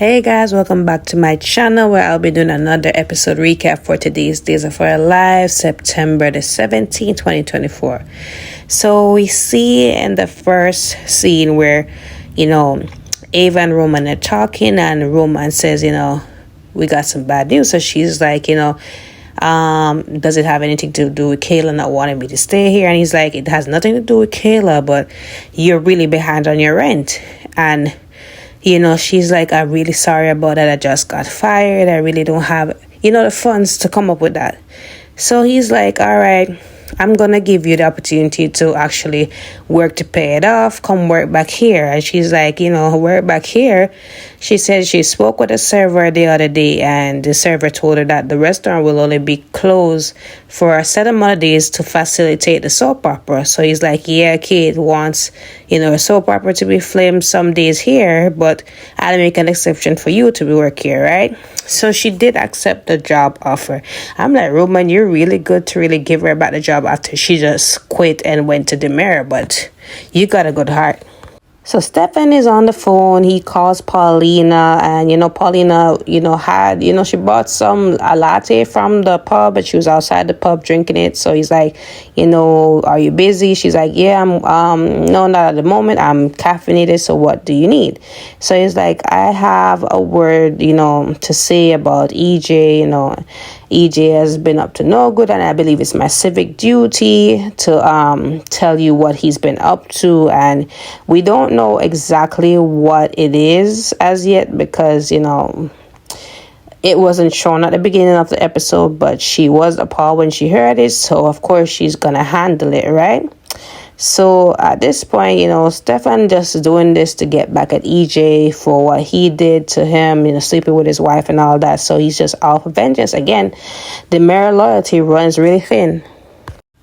Hey guys, welcome back to my channel where I'll be doing another episode recap for today's Daysofourlives, September the 17th, 2024. So we see in the first scene where, Ava and Roman are talking, and Roman says, we got some bad news. So she's like, does it have anything to do with Kayla not wanting me to stay here? And he's like, it has nothing to do with Kayla, but you're really behind on your rent. And she's like, I'm really sorry about that. I just got fired. I really don't have, the funds to come up with that. So he's like, all right, I'm going to give you the opportunity to actually work to pay it off. Come work back here. And she's like, work back here. She said she spoke with a server the other day, and the server told her that the restaurant will only be closed for a set amount of days to facilitate the soap opera. So he's like, yeah, Kate wants, a soap opera to be filmed some days here, but I'll make an exception for you to work here, right? So she did accept the job offer. I'm like, Roman, you're really good to really give her back the job after she just quit and went to the mayor, but you got a good heart. So Stefan is on the phone. He calls Paulina, and Paulina had she bought a latte from the pub, but she was outside the pub drinking it. So he's like, are you busy? She's like, yeah, I'm no, not at the moment, I'm caffeinated, so what do you need? So he's like, I have a word to say about EJ. EJ has been up to no good, and I believe it's my civic duty to tell you what he's been up to. And we don't know exactly what it is as yet because it wasn't shown at the beginning of the episode, but she was appalled when she heard it, so of course she's gonna handle it, right? So at this point, Stefan just doing this to get back at EJ for what he did to him, sleeping with his wife and all that. So he's just out for vengeance. Again, the mayor loyalty runs really thin.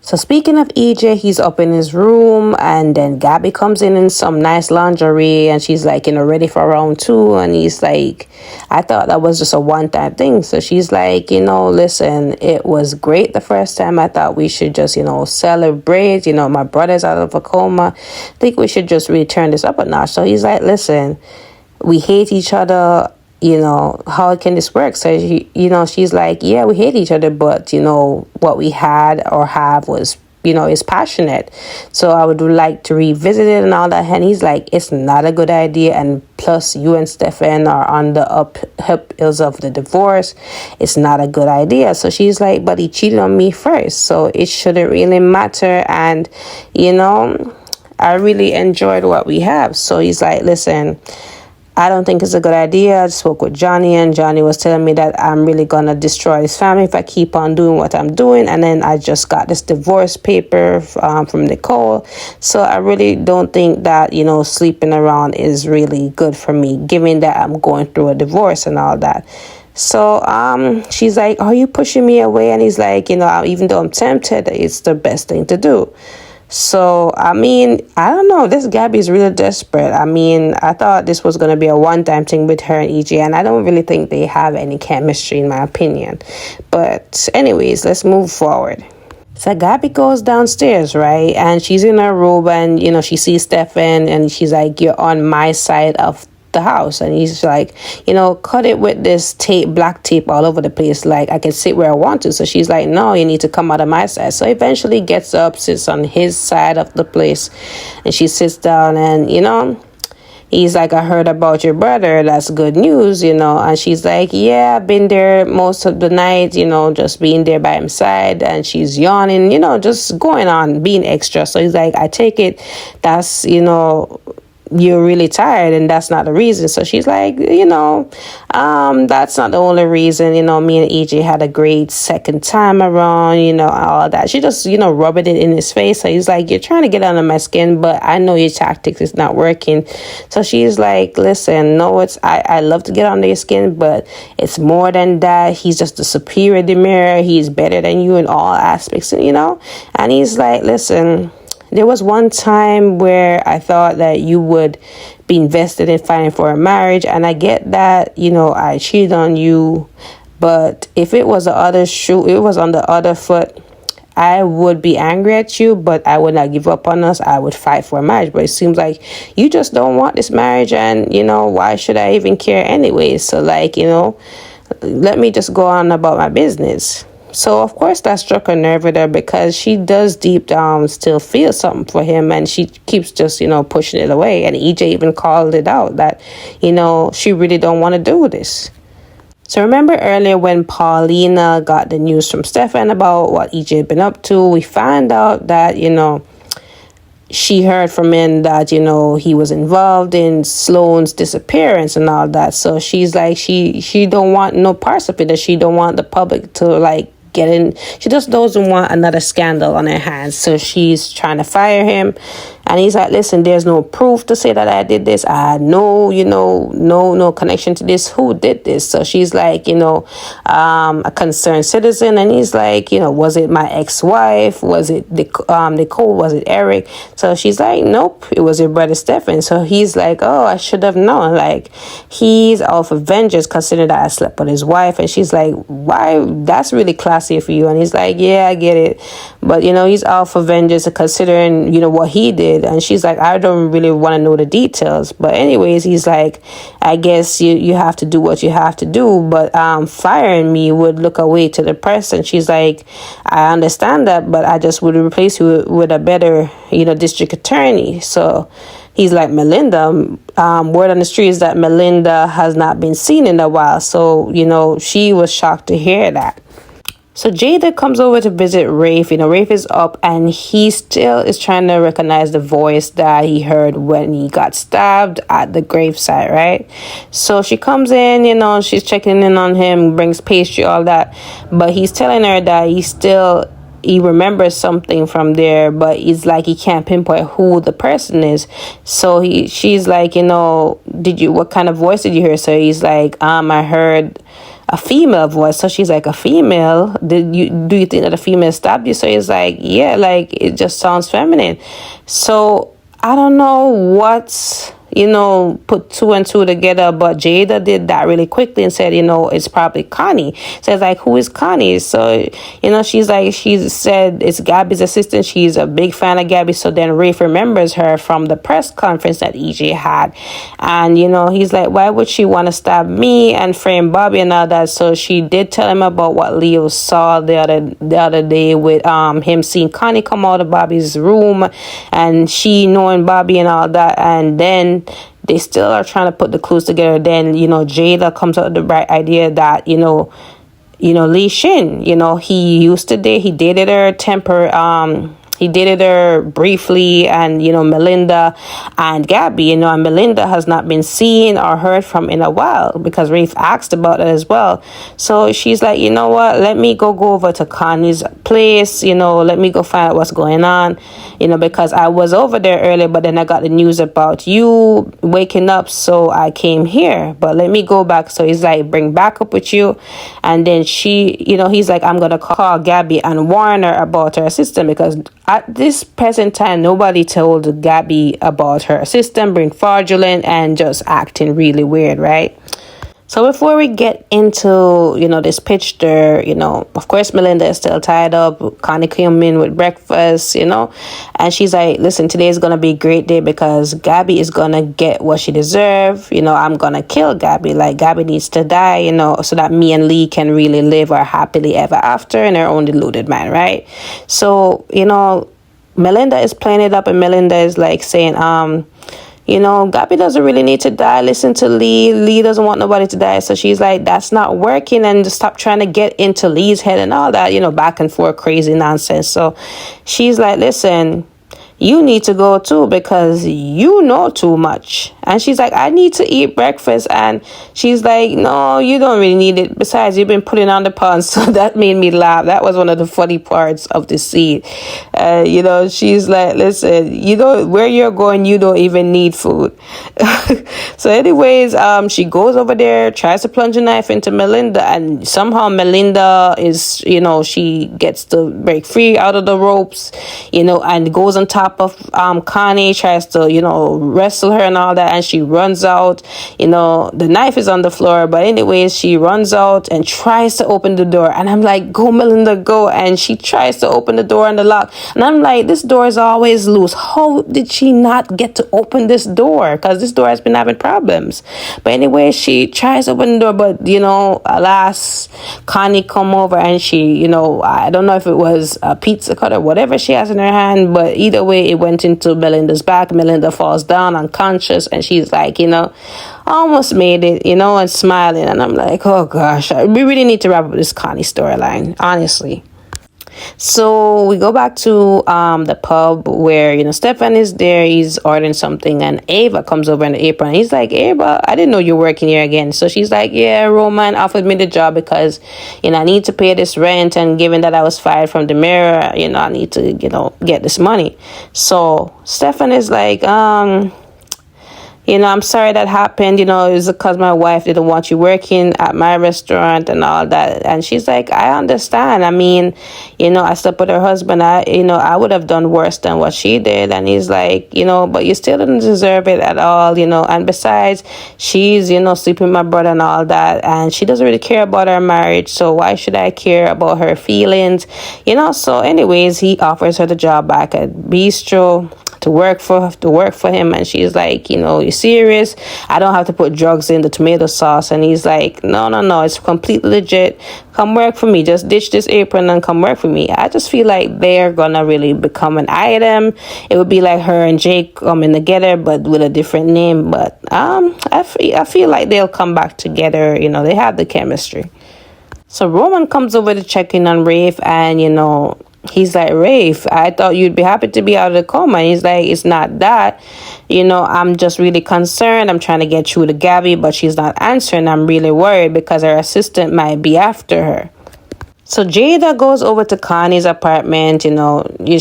So speaking of EJ, he's up in his room, and then Gabby comes in some nice lingerie, and she's like, ready for round two. And he's like, I thought that was just a one-time thing. So she's like, listen, it was great the first time. I thought we should just, celebrate. My brother's out of a coma. I think we should just really turn this up a notch. So he's like, listen, we hate each other. How can this work? So she's like, yeah, we hate each other, but what we had or have was is passionate, so I would like to revisit it and all that. And he's like, it's not a good idea, and plus you and Stefan are on the uphills of the divorce. It's not a good idea. So she's like, but he cheated on me first, so it shouldn't really matter. And I really enjoyed what we have. So he's like, listen, I don't think it's a good idea. I spoke with Johnny, and Johnny was telling me that I'm really going to destroy his family if I keep on doing what I'm doing. And then I just got this divorce paper from Nicole. So I really don't think that, sleeping around is really good for me, given that I'm going through a divorce and all that. So she's like, are you pushing me away? And he's like, even though I'm tempted, it's the best thing to do. So, I don't know. This Gabby is really desperate. I thought this was going to be a one-time thing with her and EJ, and I don't really think they have any chemistry, in my opinion. But anyways, let's move forward. So Gabby goes downstairs, right? And she's in her robe, and, she sees Stefan, and she's like, you're on my side of the house. And he's like, cut it with this black tape all over the place, like I can sit where I want to. So she's like, no, you need to come out of my side. So eventually gets up, sits on his side of the place, and she sits down, and he's like, I heard about your brother. That's good news, And she's like, yeah, I've been there most of the night, just being there by his side. And she's yawning, just going on, being extra. So he's like, I take it that's, you're really tired, and that's not the reason. So she's like, that's not the only reason. Me and EJ had a great second time around, all that. She just, rubbing it in his face. So he's like, you're trying to get under my skin, but I know your tactics is not working. So she's like, listen, no, I love to get under your skin, but it's more than that. He's just a superior demurrer. He's better than you in all aspects, And he's like, listen, there was one time where I thought that you would be invested in fighting for a marriage, and I get that, I cheated on you, but if it was the other shoe, it was on the other foot, I would be angry at you, but I would not give up on us. I would fight for a marriage. But it seems like you just don't want this marriage, and, why should I even care anyway? So, like, let me just go on about my business. So, of course, that struck a nerve with her, because she does deep down still feel something for him, and she keeps just, pushing it away. And EJ even called it out that, she really don't want to do this. So remember earlier when Paulina got the news from Stefan about what EJ had been up to, we found out that, she heard from him that, he was involved in Sloane's disappearance and all that. So she's like, she don't want no parts of it, that she don't want the public to, like, get in. She just doesn't want another scandal on her hands. So she's trying to fire him. And he's like, listen, there's no proof to say that I did this. I had no connection to this. Who did this? So she's like, a concerned citizen. And he's like, was it my ex-wife? Was it Nicole? Was it Eric? So she's like, nope, it was your brother Stefan. So he's like, oh, I should have known. Like, he's all for vengeance, considering that I slept with his wife. And she's like, why? That's really classy for you. And he's like, yeah, I get it. But, he's all for vengeance, considering, what he did. And she's like, I don't really want to know the details. But anyways, he's like, I guess you have to do what you have to do. But firing me would look away to the press. And she's like, I understand that, but I just would replace you with a better, district attorney. So he's like, Melinda, word on the street is that Melinda has not been seen in a while. So, she was shocked to hear that. So Jada comes over to visit Rafe. Rafe is up, and he still is trying to recognize the voice that he heard when he got stabbed at the gravesite, right? So she comes in, she's checking in on him, brings pastry, all that. But he's telling her that he remembers something from there, but it's like he can't pinpoint who the person is. So she's like, what kind of voice did you hear? So he's like, I heard a female voice. So she's like, a female? Do you think that a female stabbed you? So he's like, yeah, like, it just sounds feminine. So I don't know what's put two and two together, but Jada did that really quickly and said, it's probably Connie. So it's like, who is Connie? So, she's like, she said it's Gabby's assistant. She's a big fan of Gabby. So then Rafe remembers her from the press conference that EJ had. And, he's like, why would she want to stab me and frame Bobby and all that? So she did tell him about what Leo saw the other day with him seeing Connie come out of Bobby's room and she knowing Bobby and all that. And then they still are trying to put the clues together. Then, Jada comes up with the bright idea that, Lee Shin, he dated her he dated her briefly, and, Melinda and Gabby, and Melinda has not been seen or heard from in a while, because Rafe asked about it as well. So she's like, what, let me go over to Connie's place, let me go find out what's going on, because I was over there earlier, but then I got the news about you waking up, so I came here, but let me go back. So he's like, bring back up with you. And then he's like, I'm going to call Gabby and warn her about her assistant, because at this present time, nobody told Gabby about her assistant being fraudulent and just acting really weird, right? So before we get into, this pitch there, of course, Melinda is still tied up. Connie came in with breakfast, and she's like, listen, today is going to be a great day, because Gabby is going to get what she deserves. I'm going to kill Gabby. Like, Gabby needs to die, so that me and Lee can really live our happily ever after in our own deluded mind, right? So, Melinda is playing it up, and Melinda is like saying, Gabby doesn't really need to die. Listen to Lee. Lee doesn't want nobody to die. So she's like, that's not working, and just stop trying to get into Lee's head and all that, back and forth crazy nonsense. So she's like, listen, you need to go too, because you know too much. And she's like, I need to eat breakfast. And she's like, no, you don't really need it. Besides, you've been putting on the pounds. So that made me laugh. That was one of the funny parts of the scene. She's like, listen, where you're going, you don't even need food. So anyways, she goes over there, tries to plunge a knife into Melinda, and somehow Melinda is, she gets to break free out of the ropes, and goes on top top of Connie, tries to, wrestle her and all that, and she runs out. The knife is on the floor, but anyways, she runs out and tries to open the door, and I'm like, go Melinda, go. And she tries to open the door and the lock, and I'm like, this door is always loose. How did she not get to open this door? Because this door has been having problems. But anyway, she tries to open the door, but alas, Connie come over, and she, I don't know if it was a pizza cutter, whatever she has in her hand, but either way, it went into Melinda's back. Melinda falls down unconscious, and she's like, almost made it, and smiling. And I'm like, oh gosh, we really need to wrap up this Connie storyline, honestly. So we go back to the pub where Stefan is there. He's ordering something, and Ava comes over in the apron. He's like, Ava, I didn't know you're working here again. So she's like, yeah, Roman offered me the job because I need to pay this rent, and given that I was fired from the mirror, I need to get this money. So Stefan is like, I'm sorry that happened. It was because my wife didn't want you working at my restaurant and all that. And she's like, I understand. I mean, I slept with her husband. I would have done worse than what she did. And he's like, but you still didn't deserve it at all, And besides, she's, sleeping with my brother and all that. And she doesn't really care about our marriage. So why should I care about her feelings? So anyways, he offers her the job back at Bistro to work for him, and she's like, you serious? I don't have to put drugs in the tomato sauce. And he's like, no, it's completely legit. Come work for me. Just ditch this apron and come work for me. I just feel like they're gonna really become an item. It would be like her and Jake coming together, but with a different name. But I feel like they'll come back together. They have the chemistry. So Roman comes over to check in on Rafe, and he's like, Rafe, I thought you'd be happy to be out of the coma. And he's like, it's not that. I'm just really concerned. I'm trying to get through to Gabby, but she's not answering. I'm really worried because her assistant might be after her. So Jada goes over to Connie's apartment.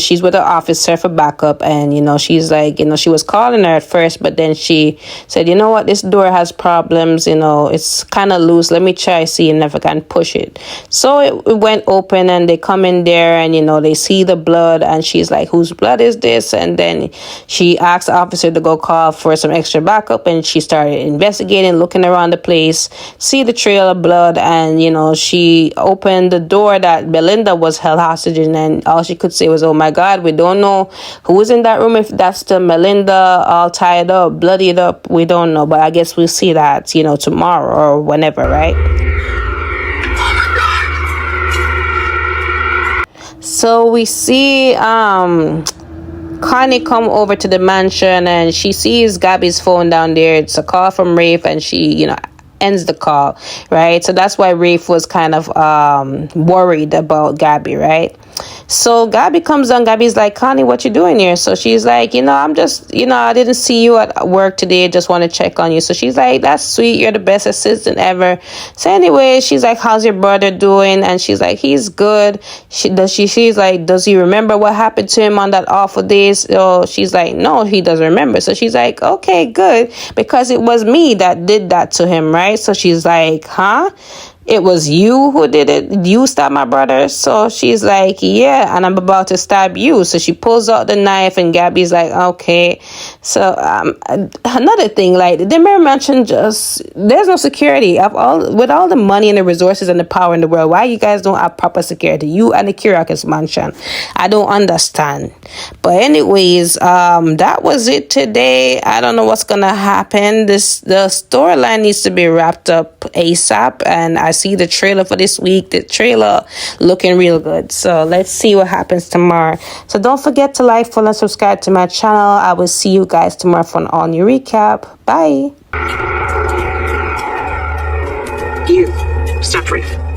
She's with her officer for backup, and she's like, she was calling her at first, but then she said, what, this door has problems, it's kind of loose, let me try see if I can push it. So it went open, and they come in there, and they see the blood, and she's like, whose blood is this? And then she asked the officer to go call for some extra backup, and she started investigating, looking around the place, see the trail of blood, and she opened the door that Melinda was held hostage in, and all she could say was, oh my God, we don't know who was in that room, if that's the Melinda all tied up, bloodied up, we don't know, but I guess we'll see that tomorrow or whenever, right? So we see Connie come over to the mansion, and she sees Gabby's phone down there. It's a call from Rafe, and she ends the call, right? So that's why Rafe was kind of worried about Gabby, right? So Gabby comes on. Gabby's like, Connie, what you doing here? So she's like, I'm just, I didn't see you at work today. Just want to check on you. So she's like, that's sweet. You're the best assistant ever. So anyway, she's like, how's your brother doing? And she's like, he's good. She's like, does he remember what happened to him on that awful day? So she's like, no, he doesn't remember. So she's like, okay, good. Because it was me that did that to him, right? So she's like, huh? It was you who did it? You stabbed my brother? So she's like, yeah, and I'm about to stab you. So she pulls out the knife, and Gabby's like, okay. So another thing, like the Mirror Mansion, there's no security. With all the money and the resources and the power in the world, why you guys don't have proper security? You and the Kiriakis Mansion. I don't understand. But anyways, that was it today. I don't know what's gonna happen. The storyline needs to be wrapped up ASAP, and I see the trailer for this week. The trailer looking real good. So let's see what happens tomorrow. So don't forget to like, follow, and subscribe to my channel. I will see you guys tomorrow for an all new recap. Bye. You, Steph Rafe.